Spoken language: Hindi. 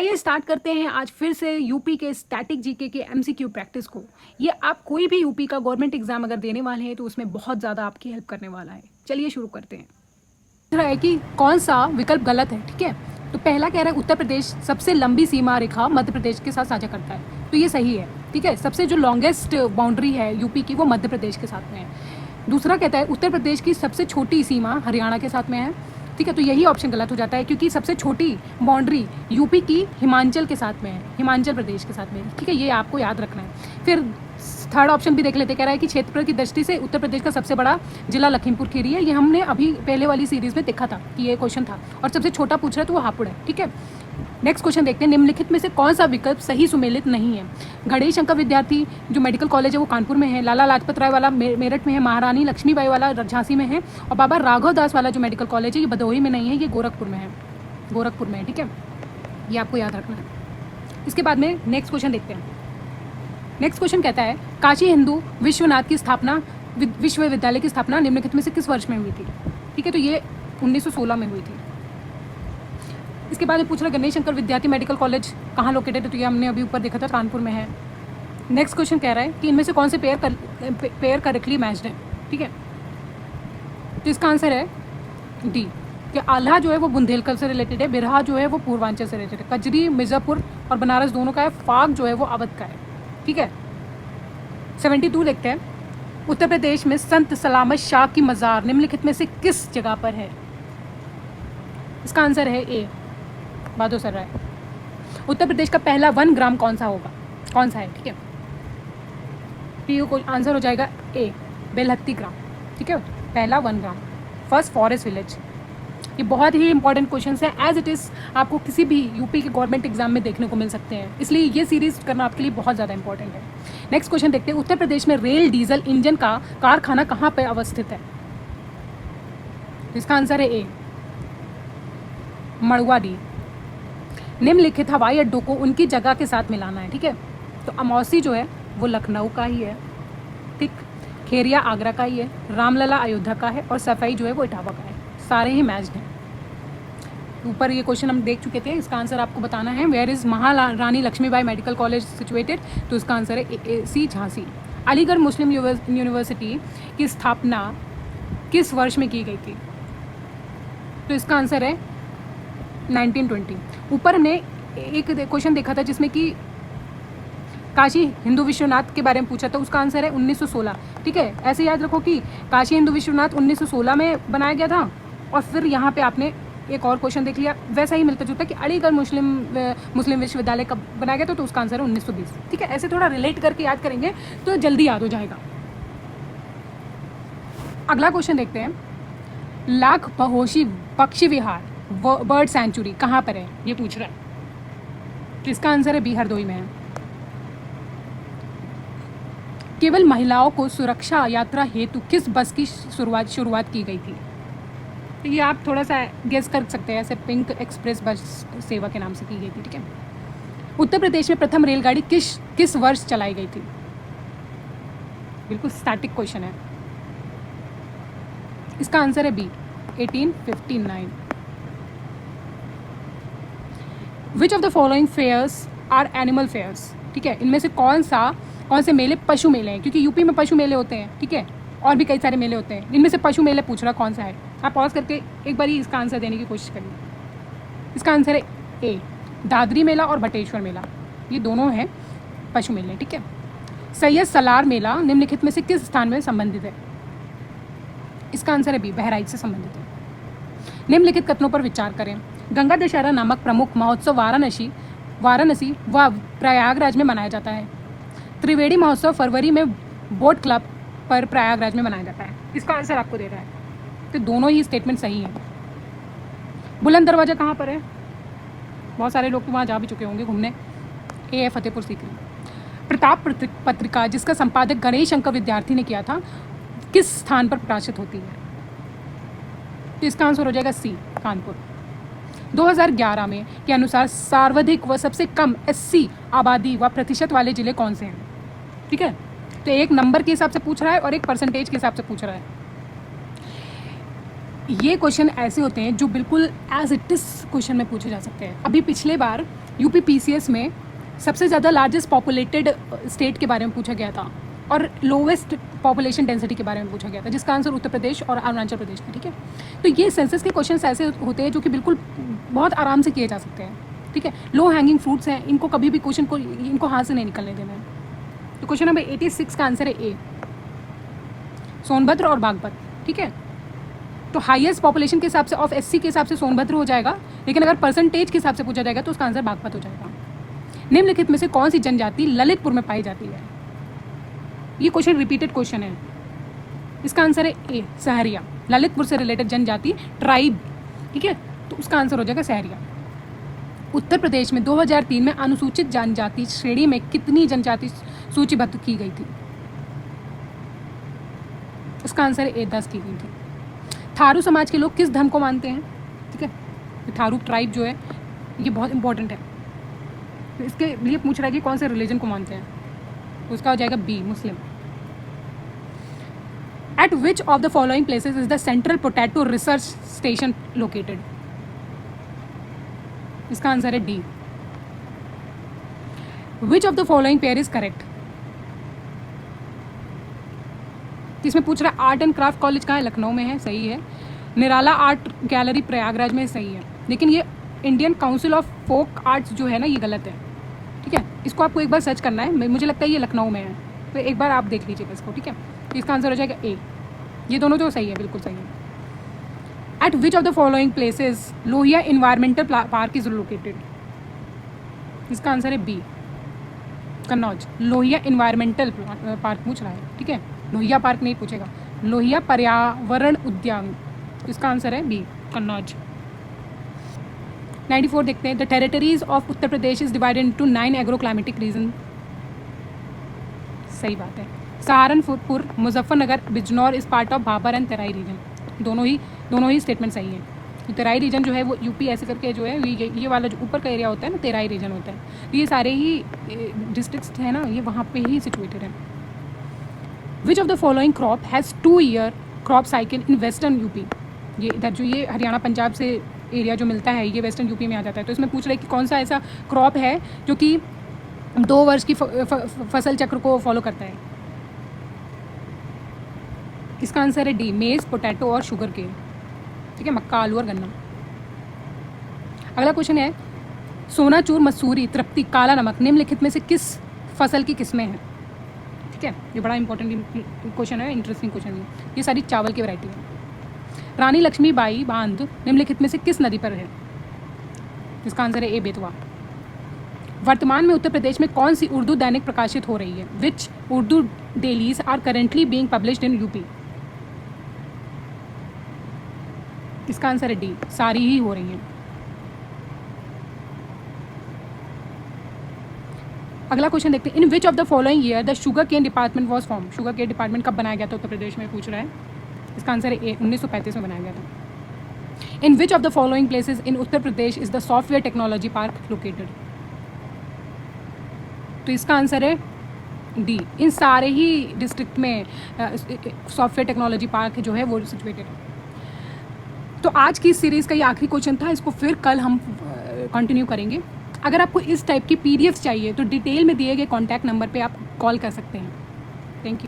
ये स्टार्ट करते हैं आज फिर से यूपी के स्टैटिक जीके के एमसीक्यू प्रैक्टिस को। ये आप कोई भी यूपी का गवर्नमेंट एग्जाम अगर देने वाले हैं तो उसमें बहुत ज़्यादा आपकी हेल्प करने वाला है। चलिए शुरू करते हैं। रहा है कि कौन सा विकल्प गलत है। ठीक है, तो पहला कह रहा है उत्तर प्रदेश सबसे लंबी सीमा रेखा मध्य प्रदेश के साथ साझा करता है, तो ये सही है। ठीक है, सबसे जो लॉन्गेस्ट बाउंड्री है यूपी की वो मध्य प्रदेश के साथ में है। दूसरा कहता है उत्तर प्रदेश की सबसे छोटी सीमा हरियाणा के साथ में है। ठीक है, तो यही ऑप्शन गलत हो जाता है क्योंकि सबसे छोटी बाउंड्री यूपी की हिमाचल के साथ में है, हिमाचल प्रदेश के साथ में। ठीक है, ये आपको याद रखना है। फिर थर्ड ऑप्शन भी देख लेते, कह रहा है कि क्षेत्रफल की दृष्टि से उत्तर प्रदेश का सबसे बड़ा जिला लखीमपुर खीरी है। ये हमने अभी पहले वाली सीरीज में देखा था कि ये क्वेश्चन था, और सबसे छोटा पूछ रहा है तो वो हापुड़ है। ठीक है, नेक्स्ट क्वेश्चन देखते हैं, निम्नलिखित में से कौन सा विकल्प सही सुमेलित नहीं है। गणेश शंकर विद्यार्थी जो मेडिकल कॉलेज है वो कानपुर में है, लाला लाजपत राय वाला मेरठ में है, महारानी लक्ष्मीबाई वाला झांसी में है, और बाबा राघव दास वाला जो मेडिकल कॉलेज है ये भदोही में नहीं है, ये गोरखपुर में है। गोरखपुर में है। ठीक है, ये आपको याद रखना है। इसके बाद में नेक्स्ट क्वेश्चन देखते हैं। नेक्स्ट क्वेश्चन कहता है काशी हिंदू विश्वनाथ की स्थापना विश्वविद्यालय की स्थापना निम्नलिखित में से किस वर्ष में हुई थी। ठीक है, तो ये 1916 में हुई थी। इसके बाद में पूछ रहा गणेश शंकर विद्यार्थी मेडिकल कॉलेज कहाँ लोकेटेड है, तो ये हमने अभी ऊपर देखा था, कानपुर में है। नेक्स्ट क्वेश्चन कह रहा है कि इनमें से कौन से पेयर करेक्टली मैच्ड है। ठीक है, तो इसका आंसर है डी, कि आल्हा जो है वो बुंदेलखंड से रिलेटेड है, बिरहा जो है वो पूर्वांचल से रिलेटेड है, कजरी मिर्ज़ापुर और बनारस दोनों का है, फाग जो है वो अवध का है। ठीक है, 72 लिखते हैं उत्तर प्रदेश में संत सलामत शाह की मज़ार निम्नलिखित में से किस जगह पर है। इसका आंसर है ए, बादोसर राय। उत्तर प्रदेश का पहला 1 ग्राम कौन सा होगा, कौन सा है। ठीक है, पीयू को आंसर हो जाएगा ए, बेलहत्ती ग्राम। ठीक है, पहला 1 ग्राम, फर्स्ट फॉरेस्ट विलेज। ये बहुत ही इंपॉर्टेंट क्वेश्चन है, एज इट इज़ आपको किसी भी यूपी के गवर्नमेंट एग्जाम में देखने को मिल सकते हैं, इसलिए ये सीरीज करना आपके लिए बहुत ज़्यादा इंपॉर्टेंट है। नेक्स्ट क्वेश्चन देखते हैं, उत्तर प्रदेश में रेल डीजल इंजन का कारखाना कहाँ पर अवस्थित है। इसका आंसर है ए, मड़ुआडीह। निम्नलिखित हवाई अड्डों को उनकी जगह के साथ मिलाना है। ठीक है, तो अमौसी जो है वो लखनऊ का ही है, ठीक, खेरिया आगरा का ही है, रामलला अयोध्या का है, और सफाई जो है वो इटावा का है। सारे ही मैच्ड हैं। ऊपर ये क्वेश्चन हम देख चुके थे, इसका आंसर आपको बताना है, वेयर इज़ महारानी लक्ष्मीबाई मेडिकल कॉलेज सिचुएटेड, तो इसका आंसर है सी, झांसी। अलीगढ़ मुस्लिम यूनिवर्सिटी की स्थापना किस वर्ष में की गई थी, तो इसका आंसर है 1920। ऊपर हमने एक क्वेश्चन देखा था जिसमें कि काशी हिंदू विश्वनाथ के बारे में पूछा था, उसका आंसर है 1916। ठीक है, ऐसे याद रखो कि काशी हिंदू विश्वनाथ 1916 में बनाया गया था, और फिर यहाँ पे आपने एक और क्वेश्चन देख लिया वैसा ही मिलता जुलता कि अलीगढ़ मुस्लिम विश्वविद्यालय कब बनाया गया था, तो उसका आंसर है 1920। ठीक है, ऐसे थोड़ा रिलेट करके याद करेंगे तो जल्दी याद हो जाएगा। अगला क्वेश्चन देखते हैं, लाख बहोशी पक्षी विहार बर्ड सेंचुरी कहाँ पर है, ये पूछ रहा है, तो इसका आंसर है बी, हरदोई में है। केवल महिलाओं को सुरक्षा यात्रा हेतु किस बस की शुरुआत की गई थी, तो ये आप थोड़ा सा गेस कर सकते हैं, ऐसे पिंक एक्सप्रेस बस सेवा के नाम से की गई थी। ठीक है, उत्तर प्रदेश में प्रथम रेलगाड़ी किस वर्ष चलाई गई थी, बिल्कुल स्टैटिक क्वेश्चन है, इसका आंसर है B, 1859। Which of the following fairs are animal fairs. ठीक है, इनमें से कौन से मेले पशु मेले हैं, क्योंकि यूपी में पशु मेले होते हैं। ठीक है, और भी कई सारे मेले होते हैं, इनमें से पशु मेले पूछ रहा कौन सा है। आप पॉज करके एक बार इसका आंसर देने की कोशिश करिए। इसका आंसर है ए, दादरी मेला और बटेश्वर मेला, ये दोनों हैं पशु मेले। ठीक है, सैयद सलार मेला निम्नलिखित में से किस स्थान में संबंधित है, इसका आंसर है बी, बहराइच से संबंधित है। निम्नलिखित कथनों पर विचार करें, गंगा दशहरा नामक प्रमुख महोत्सव वाराणसी व प्रयागराज में मनाया जाता है। त्रिवेणी महोत्सव फरवरी में बोट क्लब पर प्रयागराज में मनाया जाता है। इसका आंसर आपको दे रहा है, तो दोनों ही स्टेटमेंट सही हैं। बुलंद दरवाज़ा कहाँ पर है, बहुत सारे लोग तो वहाँ जा भी चुके होंगे घूमने, ए है फतेहपुर सीकरी। प्रताप पत्रिका जिसका संपादक गणेश शंकर विद्यार्थी ने किया था किस स्थान पर प्रकाशित होती है, तो इसका आंसर हो जाएगा सी, कानपुर। 2011 में के अनुसार सर्वाधिक व सबसे कम एससी आबादी व प्रतिशत वाले जिले कौन से हैं। ठीक है, तो एक नंबर के हिसाब से पूछ रहा है और एक परसेंटेज के हिसाब से पूछ रहा है। ये क्वेश्चन ऐसे होते हैं जो बिल्कुल एज इट इज क्वेश्चन में पूछे जा सकते हैं। अभी पिछले बार यूपी पीसीएस में सबसे ज़्यादा लार्जेस्ट पॉपुलेटेड स्टेट के बारे में पूछा गया था और लोवेस्ट पॉपुलेशन डेंसिटी के बारे में पूछा गया था, जिसका आंसर उत्तर प्रदेश और अरुणाचल प्रदेश था। ठीक है, तो ये सेंसस के क्वेश्चन ऐसे होते हैं जो कि बिल्कुल बहुत आराम से किए जा सकते हैं। ठीक है, लो हैंगिंग फ्रूट्स हैं, इनको कभी भी क्वेश्चन को इनको हाथ से नहीं निकलने देना है। तो क्वेश्चन नंबर 86 का आंसर है ए, सोनभद्र और बागपत। ठीक है, तो हाईएस्ट पॉपुलेशन के हिसाब से ऑफ एससी के हिसाब से सोनभद्र हो जाएगा, लेकिन अगर परसेंटेज के हिसाब से पूछा जाएगा तो उसका आंसर बागपत हो जाएगा। निम्नलिखित में से कौन सी जनजाति ललितपुर में पाई जाती है? ये क्वेश्चन रिपीटेड क्वेश्चन है। इसका आंसर है ए, सहरिया। ललितपुर से रिलेटेड जनजाति ट्राइब। ठीक है, तो उसका आंसर हो जाएगा सहरिया। उत्तर प्रदेश में 2003 में अनुसूचित जनजाति श्रेणी में कितनी जनजाति सूचीबद्ध की गई थी? उसका आंसर है ए, 10 की गई थी। थारू समाज के लोग किस धर्म को मानते हैं? ठीक है, थारू ट्राइब जो है ये बहुत इंपॉर्टेंट है, तो इसके लिए पूछ रहा है कि कौन से रिलीजन को मानते हैं, तो उसका हो जाएगा B, Muslim. At which of the following places is the central potato research station located? इसका आंसर है D. Which of the following pair is correct? इसमें पूछ रहा है आर्ट एंड क्राफ्ट कॉलेज कहाँ है? लखनऊ में है, सही है। निराला आर्ट गैलरी प्रयागराज में, सही है। लेकिन ये Indian council of folk arts जो है ना, ये गलत है। ठीक है, इसको आपको एक बार सर्च करना है, मुझे लगता है ये लखनऊ में है, तो एक बार आप देख लीजिएगा इसको। ठीक है, इसका आंसर हो जाएगा ए। ये दोनों तो सही है, बिल्कुल सही है। At which of the following places Lohia environmental park is located? इसका आंसर है B, Kannauj. Lohia environmental park पूछ रहा है। ठीक है, लोहिया पार्क नहीं पूछेगा, लोहिया पर्यावरण उद्यान। इसका आंसर है बी, कन्नौज। 94 देखते हैं। The territories of Uttar Pradesh is divided into 9 agro climatic region. सही बात है। Saharanpur, Muzaffarnagar, Bijnor is part of Bhabar and Terai region. दोनों ही स्टेटमेंट सही है। तो तेराई रीजन जो है वो यूपी ऐसे करके जो है ये वाला जो ऊपर का एरिया होता है ना, तेराई रीजन होता है। तो ये सारे ही डिस्ट्रिक्ट्स है ना, ये वहाँ पे ही सिचुएटेड है। विच of the following crop has 2 year crop cycle in western UP? ये इधर जो ये हरियाणा पंजाब से एरिया जो मिलता है ये वेस्टर्न यूपी में आ जाता है। तो इसमें पूछ रहे हैं कि कौन सा ऐसा क्रॉप है जो कि 2 वर्ष की फसल चक्र को फॉलो करता है? इसका आंसर है डी, मेज, पोटैटो और शुगर केन। ठीक है, मक्का, आलू और गन्ना। अगला क्वेश्चन है, सोनाचूर, मसूरी, तृप्ति, काला नमक निम्नलिखित में से किस फसल की किस्में हैं? ठीक है, ये बड़ा इंपॉर्टेंट क्वेश्चन है, इंटरेस्टिंग क्वेश्चन है। ये सारी चावल की वैरायटी है। रानी लक्ष्मीबाई बांध निम्नलिखित में से किस नदी पर है? इसका आंसर है ए, बेतवा। वर्तमान में उत्तर प्रदेश में कौन सी उर्दू दैनिक प्रकाशित हो रही है? Which Urdu dailies are currently being published in UP? इसका आंसर है डी, सारी ही हो रही हैं। अगला क्वेश्चन देखते हैं। In which of the following year the sugar cane department was form? Sugar cane department कब बनाया गया था उत्तर प्रदेश में, पूछ रहा है। इसका आंसर है ए, 1935 में बनाया गया था। In which of the following places in Uttar Pradesh is the software technology park located? तो इसका आंसर है डी, इन सारे ही डिस्ट्रिक्ट में सॉफ्टवेयर टेक्नोलॉजी पार्क जो है वो सिचुएटेड है। तो आज की सीरीज़ का ये आखिरी क्वेश्चन था, इसको फिर कल हम कंटिन्यू करेंगे। अगर आपको इस टाइप की पीडीएफ चाहिए तो डिटेल में दिए गए कॉन्टैक्ट नंबर पे आप कॉल कर सकते हैं। Thank you.